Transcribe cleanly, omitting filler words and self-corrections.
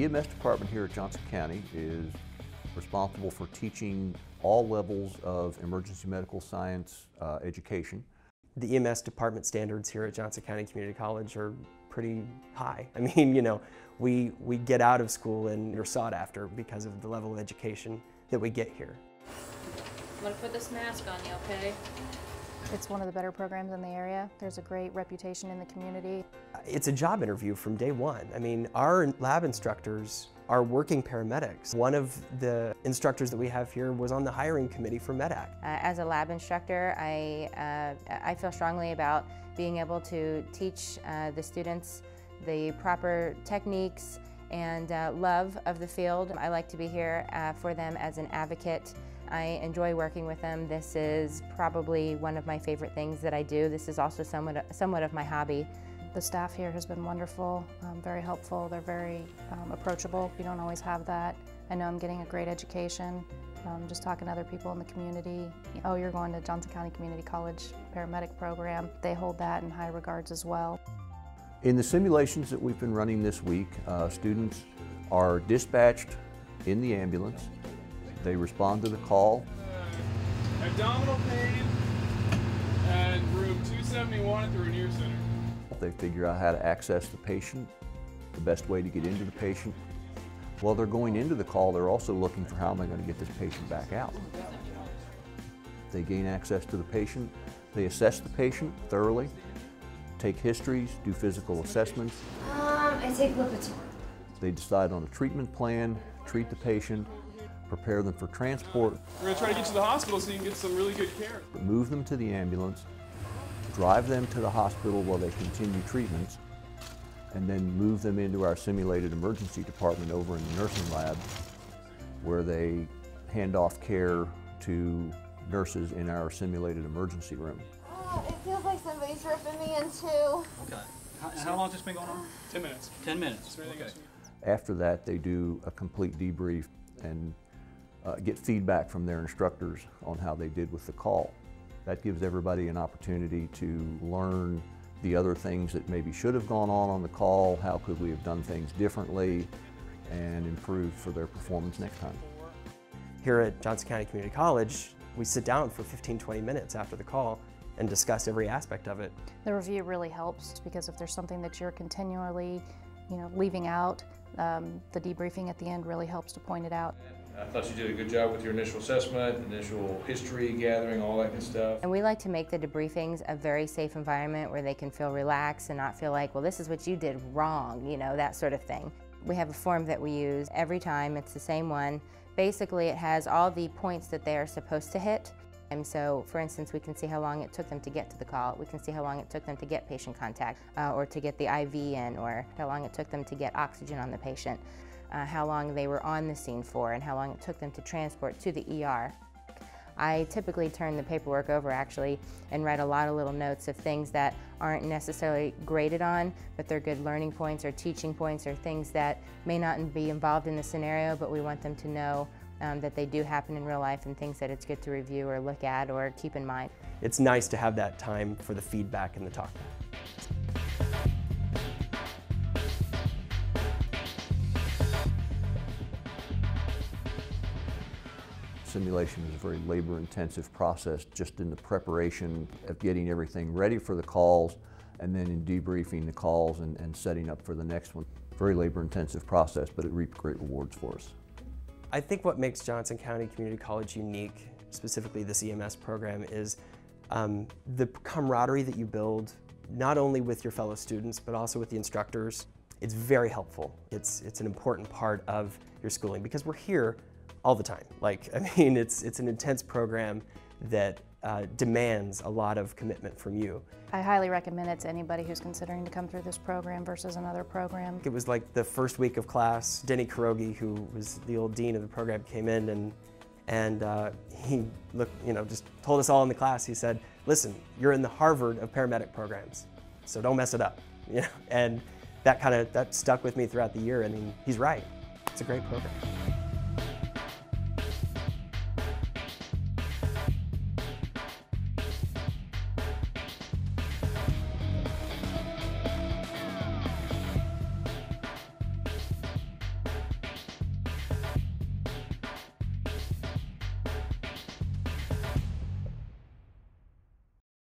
EMS department here at Johnson County is responsible for teaching all levels of emergency medical science education. The EMS department standards here at Johnson County Community College are pretty high. I mean, you know, we get out of school and we're sought after because of the level of education that we get here. I'm gonna put this mask on you, okay? It's one of the better programs in the area. There's a great reputation in the community. It's a job interview from day one. I mean, our lab instructors are working paramedics. One of the instructors that we have here was on the hiring committee for MedAct. As a lab instructor, I feel strongly about being able to teach the students the proper techniques and love of the field. I like to be here for them as an advocate. I enjoy working with them. This is probably one of my favorite things that I do. This is also somewhat of my hobby. The staff here has been wonderful, very helpful. They're very approachable. We don't always have that. I know I'm getting a great education. Just talking to other people in the community. Oh, you're going to Johnson County Community College Paramedic program. They hold that in high regards as well. In the simulations that we've been running this week, students are dispatched in the ambulance. They respond to the call. Abdominal pain and room 271 at the Rainier Center. They figure out how to access the patient, the best way to get into the patient. While they're going into the call, they're also looking for how am I going to get this patient back out. They gain access to the patient. They assess the patient thoroughly, take histories, do physical assessments. I take Lipitor. They decide on a treatment plan, treat the patient, prepare them for transport. We're going to try to get you to the hospital so you can get some really good care. Move them to the ambulance, drive them to the hospital while they continue treatments, and then move them into our simulated emergency department over in the nursing lab, where they hand off care to nurses in our simulated emergency room. Oh, it feels like somebody's ripping me in two. Okay. How long has this been going on? 10 minutes. 10 minutes. Okay. After that, they do a complete debrief and get feedback from their instructors on how they did with the call. That gives everybody an opportunity to learn the other things that maybe should have gone on the call, how could we have done things differently, and improve for their performance next time. Here at Johnson County Community College, we sit down for 15-20 minutes after the call and discuss every aspect of it. The review really helps because if there's something that you're continually, leaving out, the debriefing at the end really helps to point it out. I thought you did a good job with your initial assessment, initial history gathering, all that good stuff. And we like to make the debriefings a very safe environment where they can feel relaxed and not feel like, well, this is what you did wrong, that sort of thing. We have a form that we use every time. It's the same one. Basically, it has all the points that they are supposed to hit. And so, for instance, we can see how long it took them to get to the call. We can see how long it took them to get patient contact, or to get the IV in, or how long it took them to get oxygen on the patient, how long they were on the scene for, and how long it took them to transport to the ER. I typically turn the paperwork over actually and write a lot of little notes of things that aren't necessarily graded on, but they're good learning points or teaching points or things that may not be involved in the scenario, but we want them to know that they do happen in real life and things that it's good to review or look at or keep in mind. It's nice to have that time for the feedback and the talk. Simulation is a very labor-intensive process just in the preparation of getting everything ready for the calls and then in debriefing the calls and setting up for the next one. Very labor-intensive process, but it reaped great rewards for us. I think what makes Johnson County Community College unique, specifically this EMS program, is the camaraderie that you build, not only with your fellow students, but also with the instructors. It's very helpful. It's an important part of your schooling because we're here all the time. It's an intense program that demands a lot of commitment from you. I highly recommend it to anybody who's considering to come through this program versus another program. It was like the first week of class, Denny Karogi, who was the old dean of the program, came in and he just told us all in the class, he said, listen, you're in the Harvard of paramedic programs, so don't mess it up. And that stuck with me throughout the year. I mean, he's right. It's a great program.